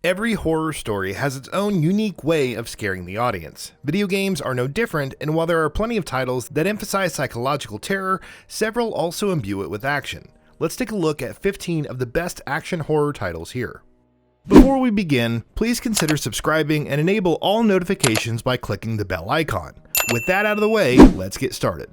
Every horror story has its own unique way of scaring the audience. Video games are no different, and while there are plenty of titles that emphasize psychological terror, several also imbue it with action. Let's take a look at 15 of the best action horror titles here. Before we begin, please consider subscribing and enable all notifications by clicking the bell icon. With that out of the way, let's get started.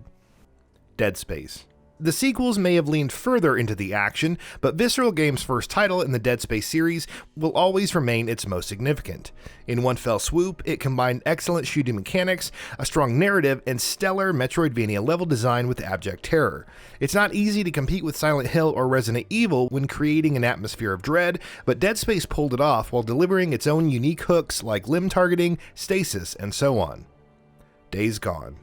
Dead Space. The sequels may have leaned further into the action, but Visceral Games' first title in the Dead Space series will always remain its most significant. In one fell swoop, it combined excellent shooting mechanics, a strong narrative, and stellar Metroidvania level design with abject terror. It's not easy to compete with Silent Hill or Resident Evil when creating an atmosphere of dread, but Dead Space pulled it off while delivering its own unique hooks like limb targeting, stasis, and so on. Days Gone.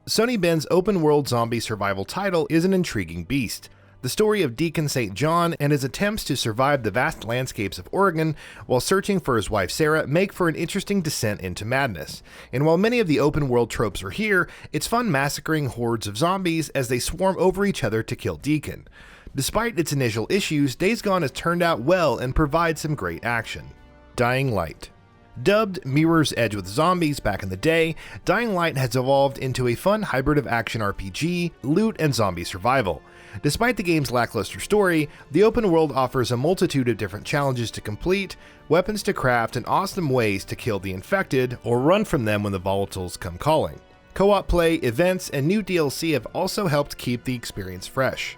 Sony Ben's open-world zombie survival title is an intriguing beast. The story of Deacon St. John and his attempts to survive the vast landscapes of Oregon while searching for his wife Sarah make for an interesting descent into madness. And while many of the open-world tropes are here, it's fun massacring hordes of zombies as they swarm over each other to kill Deacon. Despite its initial issues, Days Gone has turned out well and provides some great action. Dying Light. Dubbed Mirror's Edge with zombies back in the day, Dying Light has evolved into a fun hybrid of action RPG, loot, and zombie survival. Despite the game's lackluster story, the open world offers a multitude of different challenges to complete, weapons to craft, and awesome ways to kill the infected or run from them when the volatiles come calling. Co-op play, events, and new DLC have also helped keep the experience fresh.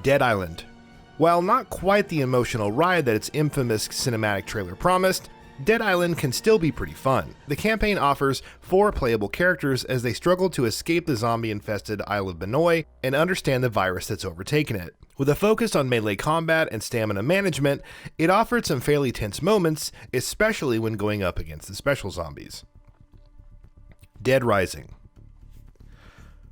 Dead Island. While not quite the emotional ride that its infamous cinematic trailer promised, Dead Island can still be pretty fun. The campaign offers 4 playable characters as they struggle to escape the zombie-infested Isle of Benoy and understand the virus that's overtaken it. With a focus on melee combat and stamina management, it offered some fairly tense moments, especially when going up against the special zombies. Dead Rising.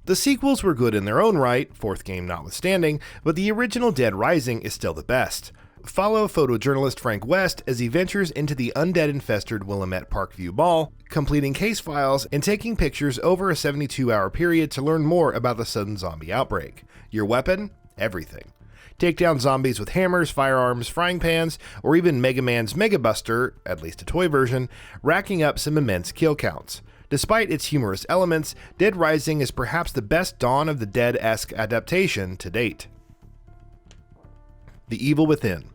The sequels were good in their own right, 4th game notwithstanding, but the original Dead Rising is still the best. Follow photojournalist Frank West as he ventures into the undead-infested Willamette Parkview Mall, completing case files and taking pictures over a 72-hour period to learn more about the sudden zombie outbreak. Your weapon? Everything. Take down zombies with hammers, firearms, frying pans, or even Mega Man's Mega Buster, at least a toy version, racking up some immense kill counts. Despite its humorous elements, Dead Rising is perhaps the best Dawn of the Dead-esque adaptation to date. The Evil Within.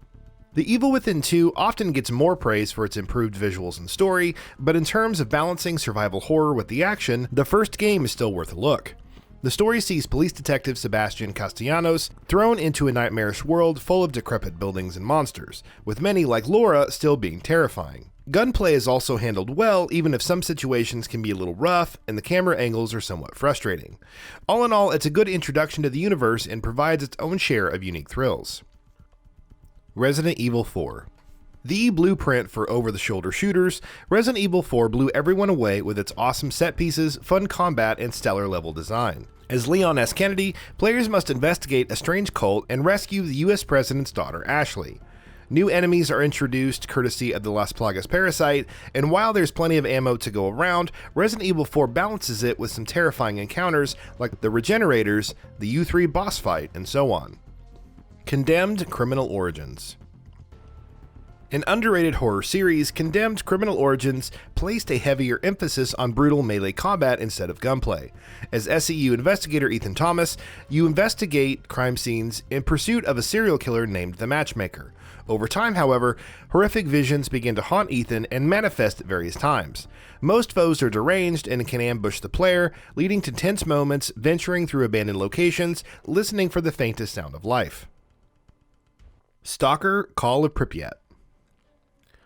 The Evil Within 2 often gets more praise for its improved visuals and story, but in terms of balancing survival horror with the action, the first game is still worth a look. The story sees police detective Sebastian Castellanos thrown into a nightmarish world full of decrepit buildings and monsters, with many like Laura still being terrifying. Gunplay is also handled well, even if some situations can be a little rough and the camera angles are somewhat frustrating. All in all, it's a good introduction to the universe and provides its own share of unique thrills. Resident Evil 4. The blueprint for over-the-shoulder shooters, Resident Evil 4 blew everyone away with its awesome set pieces, fun combat, and stellar level design. As Leon S. Kennedy, players must investigate a strange cult and rescue the US President's daughter, Ashley. New enemies are introduced courtesy of the Las Plagas parasite, and while there's plenty of ammo to go around, Resident Evil 4 balances it with some terrifying encounters like the Regenerators, the U3 boss fight, and so on. Condemned Criminal Origins. An underrated horror series, Condemned Criminal Origins placed a heavier emphasis on brutal melee combat instead of gunplay. As SEU investigator Ethan Thomas, you investigate crime scenes in pursuit of a serial killer named the Matchmaker. Over time, however, horrific visions begin to haunt Ethan and manifest at various times. Most foes are deranged and can ambush the player, leading to tense moments, venturing through abandoned locations, listening for the faintest sound of life. S.T.A.L.K.E.R. Call of Pripyat.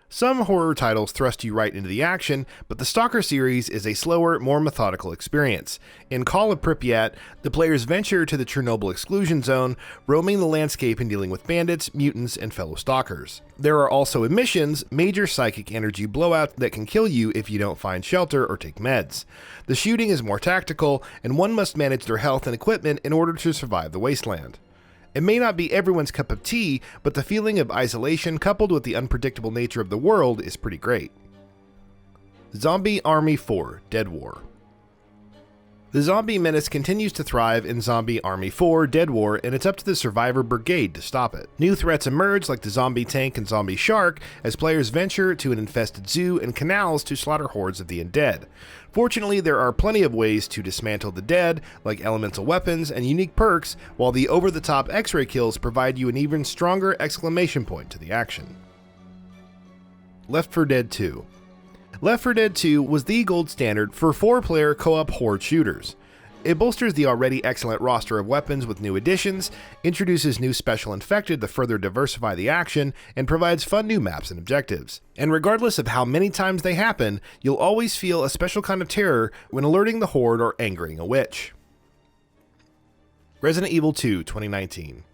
Some horror titles thrust you right into the action, but the S.T.A.L.K.E.R. series is a slower, more methodical experience. In Call of Pripyat, the players venture to the Chernobyl exclusion zone, roaming the landscape and dealing with bandits, mutants, and fellow stalkers. There are also emissions, major psychic energy blowout that can kill you if you don't find shelter or take meds. The shooting is more tactical, and one must manage their health and equipment in order to survive the wasteland. It may not be everyone's cup of tea, but the feeling of isolation coupled with the unpredictable nature of the world is pretty great. Zombie Army 4: Dead War. The zombie menace continues to thrive in Zombie Army 4 Dead War, and it's up to the Survivor Brigade to stop it. New threats emerge like the zombie tank and zombie shark as players venture to an infested zoo and canals to slaughter hordes of the undead. Fortunately, there are plenty of ways to dismantle the dead, like elemental weapons and unique perks, while the over-the-top X-ray kills provide you an even stronger exclamation point to the action. Left 4 Dead 2. Left 4 Dead 2 was the gold standard for 4-player co-op horde shooters. It bolsters the already excellent roster of weapons with new additions, introduces new special infected to further diversify the action, and provides fun new maps and objectives. And regardless of how many times they happen, you'll always feel a special kind of terror when alerting the horde or angering a witch. Resident Evil 2 2019.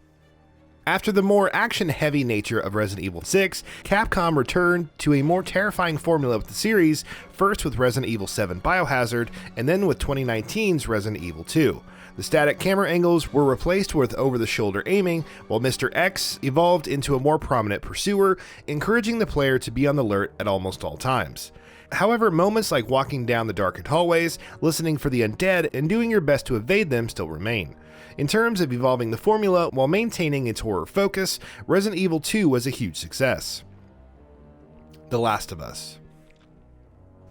After the more action-heavy nature of Resident Evil 6, Capcom returned to a more terrifying formula with the series, first with Resident Evil 7 Biohazard, and then with 2019's Resident Evil 2. The static camera angles were replaced with over-the-shoulder aiming, while Mr. X evolved into a more prominent pursuer, encouraging the player to be on the alert at almost all times. However, moments like walking down the darkened hallways, listening for the undead, and doing your best to evade them still remain. In terms of evolving the formula while maintaining its horror focus, Resident Evil 2 was a huge success. The Last of Us.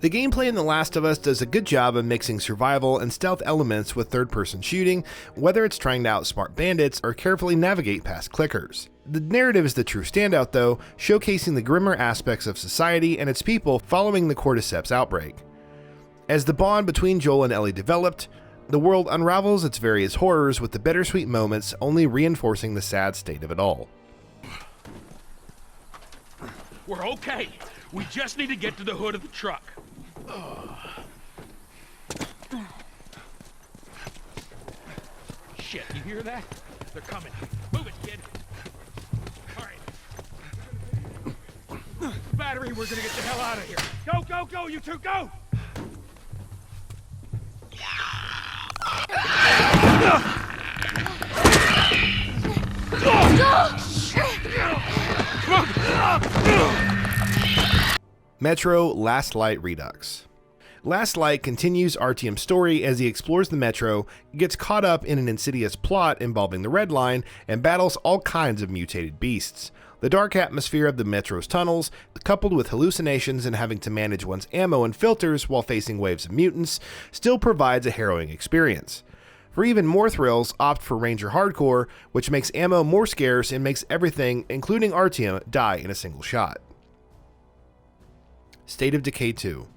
The gameplay in The Last of Us does a good job of mixing survival and stealth elements with third-person shooting, whether it's trying to outsmart bandits or carefully navigate past clickers. The narrative is the true standout though, showcasing the grimmer aspects of society and its people following the Cordyceps outbreak. As the bond between Joel and Ellie developed, the world unravels its various horrors with the bittersweet moments only reinforcing the sad state of it all. We're okay. We just need to get to the hood of the truck. Shit, you hear that? They're coming. Move it, kid. All right. Battery, we're gonna get the hell out of here. Go, go, go, you two, go! Metro Last Light Redux. Last Light continues Artyom's story as he explores the Metro, gets caught up in an insidious plot involving the Red Line, and battles all kinds of mutated beasts. The dark atmosphere of the Metro's tunnels, coupled with hallucinations and having to manage one's ammo and filters while facing waves of mutants, still provides a harrowing experience. For even more thrills, opt for Ranger Hardcore, which makes ammo more scarce and makes everything, including Artyom, die in a single shot. State of Decay 2.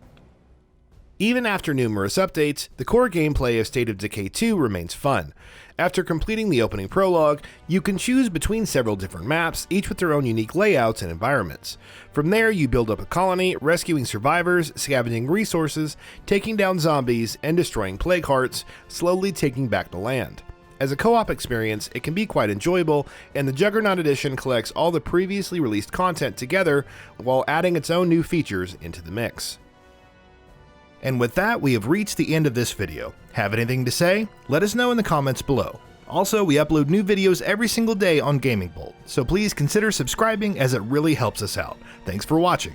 Even after numerous updates, the core gameplay of State of Decay 2 remains fun. After completing the opening prologue, you can choose between several different maps, each with their own unique layouts and environments. From there, you build up a colony, rescuing survivors, scavenging resources, taking down zombies, and destroying plague hearts, slowly taking back the land. As a co-op experience, it can be quite enjoyable, and the Juggernaut Edition collects all the previously released content together while adding its own new features into the mix. And with that, we have reached the end of this video. Have anything to say? Let us know in the comments below. Also, we upload new videos every single day on Gaming Bolt, so please consider subscribing as it really helps us out. Thanks for watching.